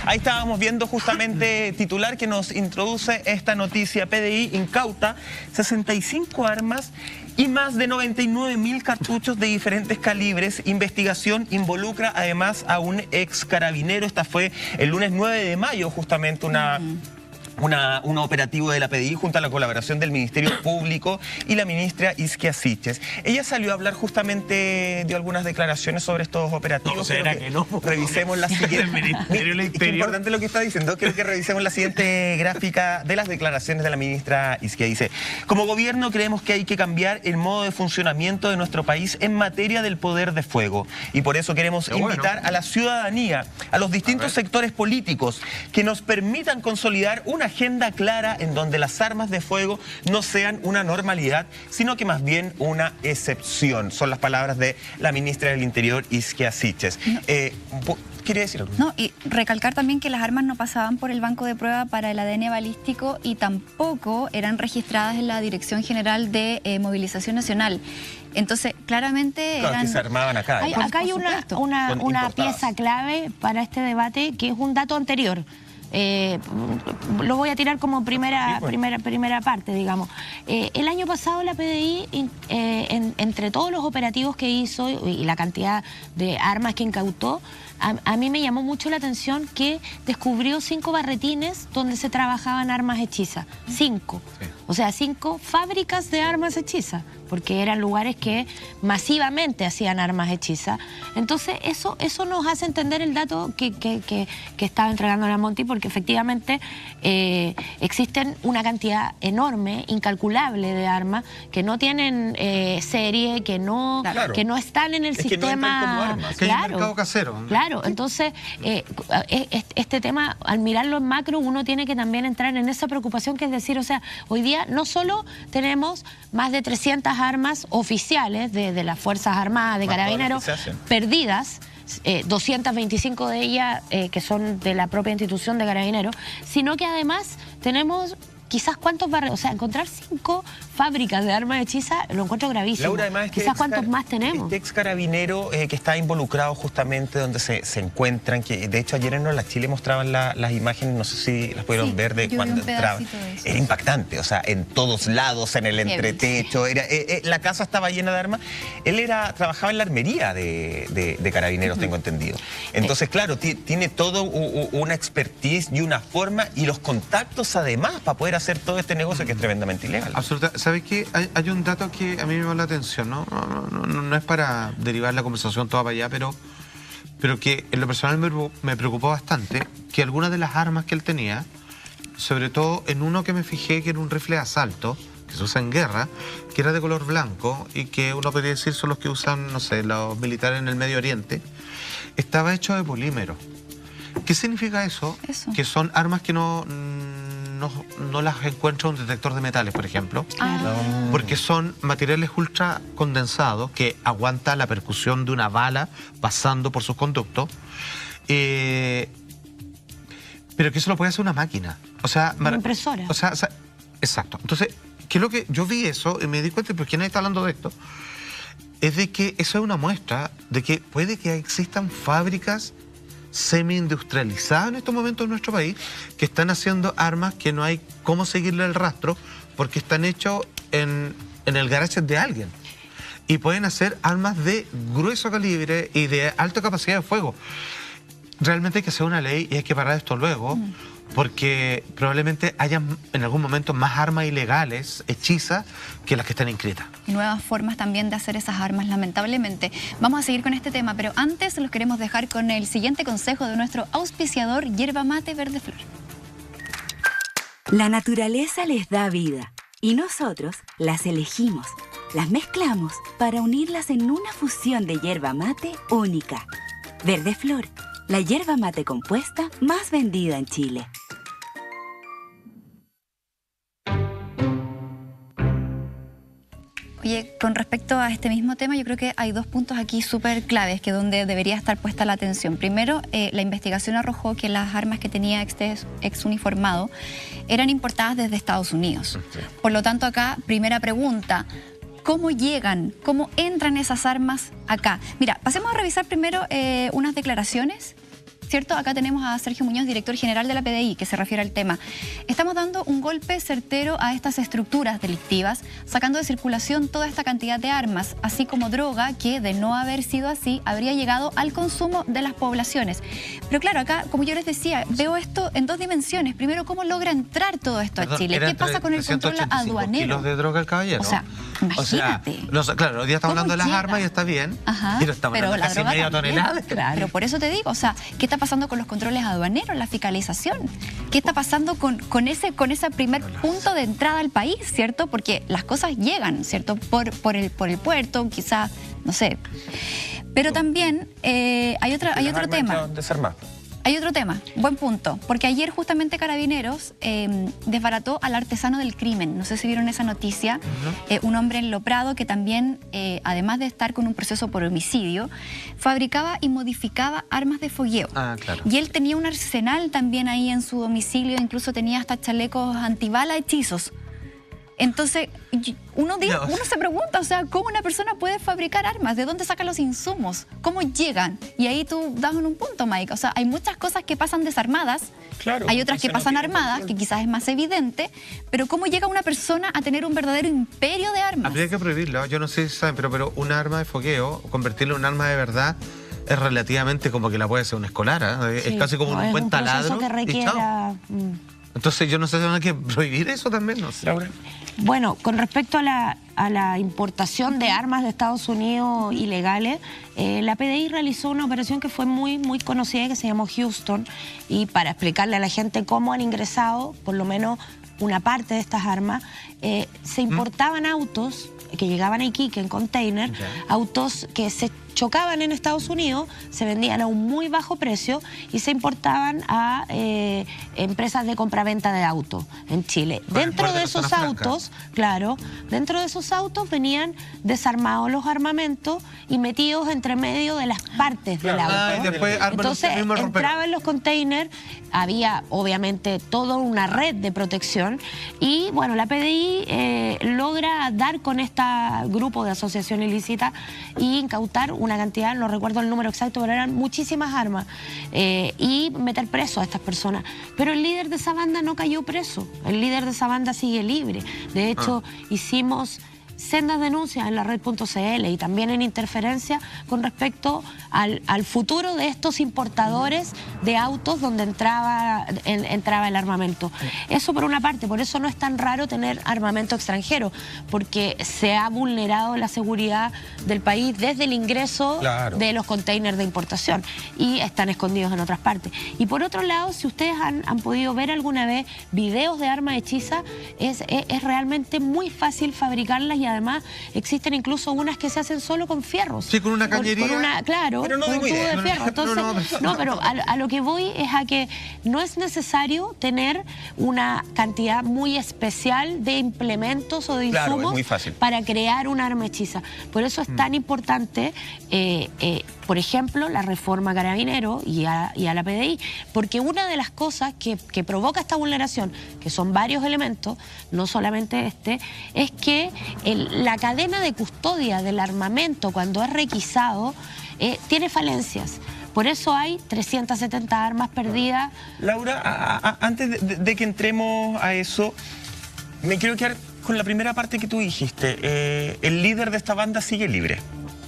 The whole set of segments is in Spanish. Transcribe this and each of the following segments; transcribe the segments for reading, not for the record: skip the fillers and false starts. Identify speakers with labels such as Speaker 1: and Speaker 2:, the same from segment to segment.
Speaker 1: Ahí estábamos viendo justamente titular que nos introduce esta noticia. PDI incauta 65 armas y más de 99.000 cartuchos de diferentes calibres. Investigación involucra además a un ex carabinero. Esta fue el lunes 9 de mayo, justamente un operativo de la PDI junto a la colaboración del Ministerio Público y la ministra Isquia Siches. Ella salió a hablar justamente, dio algunas declaraciones sobre estos operativos.
Speaker 2: No, ¿será que no?
Speaker 1: Revisemos la siguiente.
Speaker 2: Ministerio del Interior.
Speaker 1: Es importante lo que está diciendo. Creo que revisemos la siguiente gráfica de las declaraciones de la ministra Isquia. Dice: como gobierno creemos que hay que cambiar el modo de funcionamiento de nuestro país en materia del poder de fuego. Y por eso queremos invitar a la ciudadanía, a los distintos sectores políticos, que nos permitan consolidar una agenda clara en donde las armas de fuego no sean una normalidad, sino que más bien una excepción. Son las palabras de la ministra del Interior, Isquia Siches. ¿Quiere decir algo?
Speaker 3: No, y recalcar también que las armas no pasaban por el banco de prueba para el ADN balístico y tampoco eran registradas en la Dirección General de Movilización Nacional. Entonces, claramente
Speaker 1: claro,
Speaker 3: eran...
Speaker 1: que se armaban acá.
Speaker 4: Acá hay una pieza clave para este debate, que es un dato anterior. Lo voy a tirar como primera parte, digamos. El año pasado la PDI, entre todos los operativos que hizo y la cantidad de armas que incautó, a mí me llamó mucho la atención que descubrió 5 barretines donde se trabajaban armas hechizas. 5. Sí. O sea, 5 fábricas de armas hechizas, porque eran lugares que masivamente hacían armas hechizas. Entonces, eso nos hace entender el dato que estaba entregando la Monty, porque efectivamente existen una cantidad enorme, incalculable de armas que no tienen serie, que no están en el sistema.
Speaker 1: Que no entran como armas.
Speaker 2: Que hay un mercado casero.
Speaker 4: Claro, entonces este tema, al mirarlo en macro, uno tiene que también entrar en esa preocupación, que es decir, o sea, hoy día no solo tenemos más de 300 armas oficiales de las Fuerzas Armadas, de Carabineros, perdidas, 225 de ellas que son de la propia institución de Carabineros, sino que además tenemos quizás cuántos barrios, o sea, encontrar 5 fábricas de armas hechizas lo encuentro gravísimo.
Speaker 1: Laura, además,
Speaker 4: quizás cuántos más tenemos.
Speaker 1: Este ex carabinero que está involucrado justamente donde se encuentran, que de hecho ayer en Hola Chile mostraban las imágenes, no sé si las pudieron ver, de cuando entraban. Era impactante, o sea, en todos lados, en el entretecho, la casa estaba llena de armas. Él trabajaba en la armería de Carabineros, tengo entendido. Entonces, claro, tiene todo una expertise y una forma y los contactos además para poder hacer todo este negocio que es tremendamente ilegal.
Speaker 2: Absolutamente. ¿Sabes qué? Hay un dato que a mí me llamó la atención, ¿no? No es para derivar la conversación toda para allá, pero que en lo personal me preocupó bastante que algunas de las armas que él tenía, sobre todo en uno que me fijé, que era un rifle de asalto, que se usa en guerra, que era de color blanco y que uno podría decir son los que usan, no sé, los militares en el Medio Oriente, estaba hecho de polímero. ¿Qué significa eso? Que son armas que no las encuentra un detector de metales, por ejemplo, porque son materiales ultra condensados que aguantan la percusión de una bala pasando por sus conductos, pero que eso lo puede hacer una máquina. O sea,
Speaker 4: una impresora.
Speaker 2: O sea, exacto. Entonces, ¿qué es lo que yo vi eso y me di cuenta, porque nadie está hablando de esto? Es de que eso es una muestra de que puede que existan fábricas semi-industrializadas en estos momentos en nuestro país que están haciendo armas que no hay cómo seguirle el rastro porque están hechos en el garage de alguien. Y pueden hacer armas de grueso calibre y de alta capacidad de fuego. Realmente hay que hacer una ley y hay que parar esto luego, porque probablemente haya en algún momento más armas ilegales, hechizas, que las que están inscritas.
Speaker 3: Y nuevas formas también de hacer esas armas, lamentablemente. Vamos a seguir con este tema, pero antes los queremos dejar con el siguiente consejo de nuestro auspiciador, Yerba Mate Verde Flor.
Speaker 5: La naturaleza les da vida y nosotros las elegimos, las mezclamos para unirlas en una fusión de yerba mate única. Verde Flor, la yerba mate compuesta más vendida en Chile.
Speaker 3: Oye, con respecto a este mismo tema, yo creo que hay 2 puntos aquí súper claves, que donde debería estar puesta la atención. Primero, la investigación arrojó que las armas que tenía este ex uniformado eran importadas desde Estados Unidos. Por lo tanto, acá, primera pregunta, ¿cómo llegan, cómo entran esas armas acá? Mira, pasemos a revisar primero unas declaraciones ¿cierto? Acá tenemos a Sergio Muñoz, director general de la PDI, que se refiere al tema. Estamos dando un golpe certero a estas estructuras delictivas, sacando de circulación toda esta cantidad de armas, así como droga que, de no haber sido así, habría llegado al consumo de las poblaciones. Pero claro, acá, como yo les decía, veo esto en dos dimensiones. Primero, ¿cómo logra entrar todo esto a Chile? ¿Qué pasa con el control aduanero?
Speaker 2: Kilos de droga el caballero.
Speaker 3: O sea, imagínate.
Speaker 2: Claro, hoy día estamos hablando de las armas y está bien, pero estamos hablando de casi media tonelada.
Speaker 3: Claro. Pero por eso te digo, o sea, ¿qué está pasando con los controles aduaneros, la fiscalización? ¿Qué está pasando con ese primer punto de entrada al país, ¿cierto? Porque las cosas llegan, ¿cierto? Por el puerto, quizás, no sé. Pero también hay otro tema. Hay otro tema, buen punto, porque ayer justamente Carabineros desbarató al artesano del crimen. No sé si vieron esa noticia. Un hombre en Loprado que también, además de estar con un proceso por homicidio, fabricaba y modificaba armas de fogueo.
Speaker 2: Claro.
Speaker 3: Y él tenía un arsenal también ahí en su domicilio, incluso tenía hasta chalecos antibala hechizos. Entonces, uno se pregunta, o sea, ¿cómo una persona puede fabricar armas? ¿De dónde sacan los insumos? ¿Cómo llegan? Y ahí tú das en un punto, Mike. O sea, hay muchas cosas que pasan desarmadas,
Speaker 1: claro,
Speaker 3: hay otras que pasan armadas, que quizás es más evidente, pero ¿cómo llega una persona a tener un verdadero imperio de armas?
Speaker 2: Habría que prohibirlo. Yo no sé si saben, pero un arma de fogueo, convertirlo en un arma de verdad, es relativamente como que la puede ser una escolar, ¿eh?
Speaker 4: Sí,
Speaker 2: Es casi como un buen taladro.
Speaker 4: Que requiera...
Speaker 2: Entonces yo no sé si van a que prohibir eso también, no sé.
Speaker 1: Laura.
Speaker 4: Bueno, con respecto a la importación de armas de Estados Unidos ilegales, la PDI realizó una operación que fue muy, muy conocida, que se llamó Houston, y para explicarle a la gente cómo han ingresado, por lo menos una parte de estas armas, se importaban autos que llegaban a Iquique en container, autos que se chocaban en Estados Unidos, se vendían a un muy bajo precio y se importaban a empresas de compraventa de autos en Chile. Dentro de esos autos, claro, dentro de esos autos venían desarmados los armamentos y metidos entre medio de las partes del auto.
Speaker 2: Y después
Speaker 4: entonces entraban los containers, había obviamente toda una red de protección y bueno, la PDI logra dar con este grupo de asociación ilícita y incautar una cantidad, no recuerdo el número exacto, pero eran muchísimas armas, y meter preso a estas personas. Pero el líder de esa banda no cayó preso, el líder de esa banda sigue libre. De hecho, hicimos sendas denuncias en la red.cl y también en Interferencia con respecto al futuro de estos importadores de autos donde entraba el armamento. Eso por una parte, por eso no es tan raro tener armamento extranjero, porque se ha vulnerado la seguridad del país desde el ingreso de los containers de importación y están escondidos en otras partes. Y por otro lado, si ustedes han podido ver alguna vez videos de armas hechizas, es realmente muy fácil fabricarlas y además existen incluso unas que se hacen solo con fierros.
Speaker 2: Sí, con una cañería.
Speaker 4: Claro,
Speaker 1: pero no
Speaker 4: con un tubo de fierro. Entonces, pero a lo que voy es a que no es necesario tener una cantidad muy especial de implementos o de insumos para crear un arma hechiza. Por eso es tan importante, por ejemplo, la reforma a Carabineros y a la PDI, porque una de las cosas que provoca esta vulneración, que son varios elementos, no solamente este, es que la cadena de custodia del armamento cuando es requisado tiene falencias. Por eso hay 370 armas perdidas.
Speaker 1: Laura, antes de que entremos a eso, me quiero quedar con la primera parte que tú dijiste. El líder de esta banda sigue libre.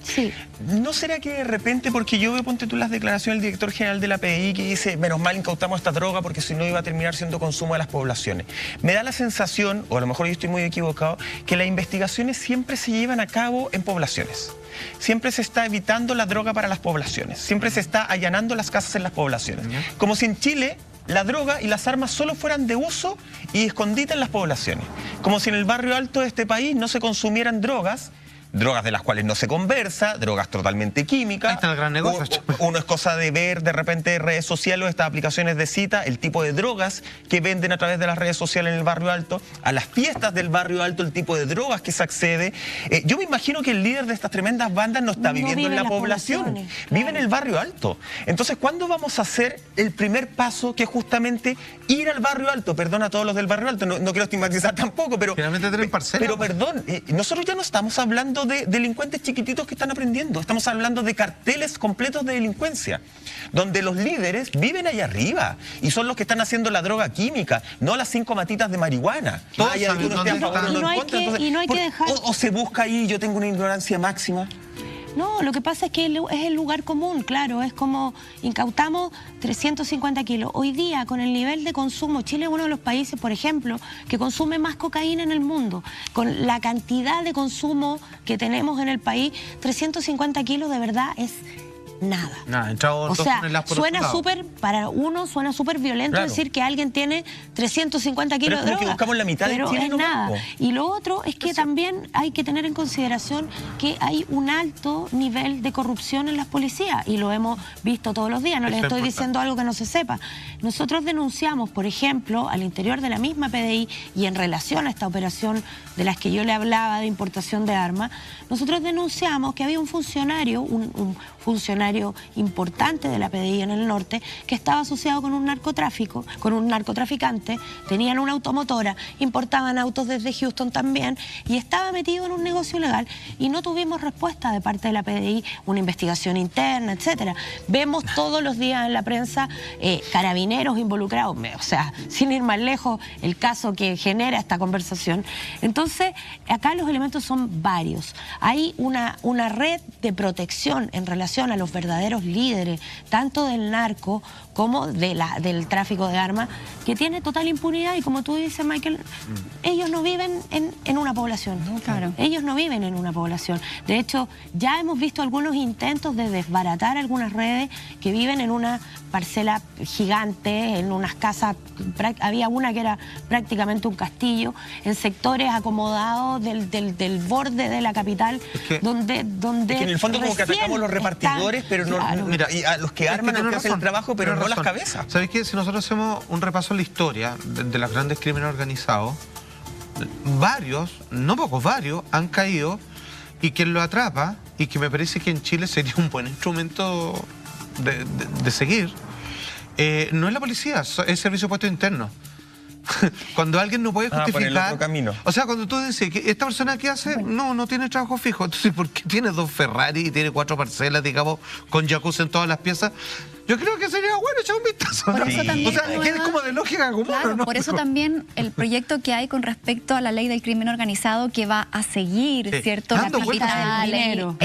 Speaker 4: Sí.
Speaker 1: ¿No será que de repente, porque yo veo, ponte tú las declaraciones del director general de la PDI que dice, menos mal incautamos esta droga porque si no iba a terminar siendo consumo de las poblaciones? Me da la sensación, o a lo mejor yo estoy muy equivocado, que las investigaciones siempre se llevan a cabo en poblaciones. Siempre se está evitando la droga para las poblaciones. Siempre se está allanando las casas en las poblaciones. Como si en Chile la droga y las armas solo fueran de uso y escondita en las poblaciones. Como si en el barrio alto de este país no se consumieran drogas de las cuales no se conversa, drogas totalmente químicas.
Speaker 2: Ahí está el gran negocio.
Speaker 1: Uno es cosa de ver de repente redes sociales o estas aplicaciones de cita, el tipo de drogas que venden a través de las redes sociales en el barrio alto, a las fiestas del barrio alto, el tipo de drogas que se accede. Yo me imagino que el líder de estas tremendas bandas no está viviendo en la población, vive en el barrio alto. Entonces, ¿cuándo vamos a hacer el primer paso, que es justamente ir al barrio alto? Perdón a todos los del barrio alto, no quiero estigmatizar tampoco, pero...
Speaker 2: Finalmente tienen parcelas.
Speaker 1: Pero perdón, nosotros ya no estamos hablando hablando de delincuentes chiquititos que están aprendiendo, estamos hablando de carteles completos de delincuencia, donde los líderes viven allá arriba y son los que están haciendo la droga química, no las 5 matitas de marihuana.
Speaker 2: Todos
Speaker 1: Hay algunos
Speaker 2: saben
Speaker 1: que a favor
Speaker 2: dónde
Speaker 1: o no en contra,
Speaker 4: y no hay que dejar...
Speaker 1: o se busca ahí, yo tengo una ignorancia máxima.
Speaker 4: No, lo que pasa es que es el lugar común, claro, es como incautamos 350 kilos. Hoy día, con el nivel de consumo, Chile es uno de los países, por ejemplo, que consume más cocaína en el mundo. Con la cantidad de consumo que tenemos en el país, 350 kilos de verdad es nada. O sea, suena súper, para uno suena súper violento decir que alguien tiene 350 kilos de droga.
Speaker 1: Que buscamos la mitad
Speaker 4: pero
Speaker 1: de Chile,
Speaker 4: es nada. Y lo otro es que también hay que tener en consideración que hay un alto nivel de corrupción en las policías y lo hemos visto todos los días. No les estoy diciendo algo que no se sepa. Nosotros denunciamos, por ejemplo, al interior de la misma PDI y en relación a esta operación de las que yo le hablaba de importación de armas, nosotros denunciamos que había un funcionario, un funcionario importante de la PDI en el norte, que estaba asociado con un narcotráfico, con un narcotraficante, tenían una automotora, importaban autos desde Houston también, y estaba metido en un negocio ilegal, y no tuvimos respuesta de parte de la PDI, una investigación interna, etcétera. Vemos todos los días en la prensa carabineros involucrados, o sea, sin ir más lejos, el caso que genera esta conversación. Entonces, acá los elementos son varios. Hay una red de protección en relación a los verdaderos líderes, tanto del narco como del tráfico de armas, que tiene total impunidad y como tú dices, Michael, ellos no viven en una población. Claro. Ellos no viven en una población. De hecho, ya hemos visto algunos intentos de desbaratar algunas redes que viven en una parcela gigante, en unas casas, había una que era prácticamente un castillo, en sectores acomodados del borde de la capital, donde
Speaker 1: es que en el fondo como que atacamos los repartidores, pero no,
Speaker 4: claro.
Speaker 1: Mira, y a los que arman, los que hacen el trabajo, pero no las cabezas.
Speaker 2: ¿Sabes qué? Si nosotros hacemos un repaso en la historia de los grandes crímenes organizados, varios, no pocos, varios, han caído, y quien lo atrapa, y que me parece que en Chile sería un buen instrumento de seguir, no es la policía, es el servicio de puesto interno. Cuando alguien no puede justificar...
Speaker 1: por el otro camino.
Speaker 2: O sea, cuando tú dices que esta persona que hace, no tiene trabajo fijo. Entonces, ¿por qué tiene 2 Ferrari y tiene 4 parcelas, digamos, con jacuzzi en todas las piezas? Yo creo que sería bueno echar un vistazo.
Speaker 3: Por eso también
Speaker 2: o sea, que es como de lógica común,
Speaker 3: claro,
Speaker 2: ¿no?
Speaker 3: por eso también el proyecto que hay con respecto a la ley del crimen organizado que va a seguir, ¿cierto?
Speaker 2: Dando
Speaker 3: La
Speaker 2: vueltas
Speaker 3: capital,
Speaker 4: dinero.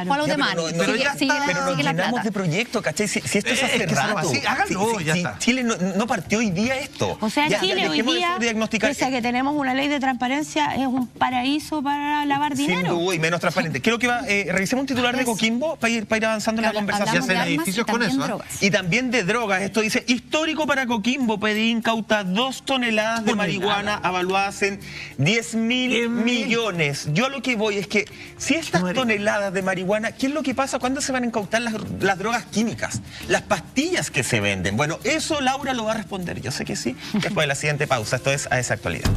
Speaker 3: follow the money.
Speaker 2: pero ya está.
Speaker 1: Pero nos
Speaker 3: sigue la
Speaker 1: llenamos
Speaker 3: plata.
Speaker 1: de proyectos, ¿cachai? Si esto es hace rato.
Speaker 2: así, háganlo, ya está.
Speaker 1: Chile no partió hoy día esto.
Speaker 4: O sea, Chile hoy
Speaker 1: dejemos de
Speaker 4: día,
Speaker 1: diagnosticar.
Speaker 4: pese a que tenemos una ley de transparencia, es un paraíso para lavar
Speaker 1: Sin
Speaker 4: dinero.
Speaker 1: duda, y menos transparente. Quiero que revisemos un titular de Coquimbo para ir avanzando en la conversación.
Speaker 3: Hablamos de
Speaker 2: hacen
Speaker 3: armas
Speaker 2: edificios
Speaker 3: y
Speaker 2: con
Speaker 3: también
Speaker 2: eso,
Speaker 3: drogas.
Speaker 1: Y también de drogas. Esto dice, histórico para Coquimbo, PDI incauta 2 toneladas de marihuana avaluadas en 10.000 millones. Yo a lo que voy es que si estas toneladas de marihuana, ¿qué es lo que pasa? ¿Cuándo se van a incautar las drogas químicas? Las pastillas que se venden. Bueno, eso Laura lo va a responder. Yo sé que sí. Después de la siguiente pausa. Esto es A Esa Actualidad.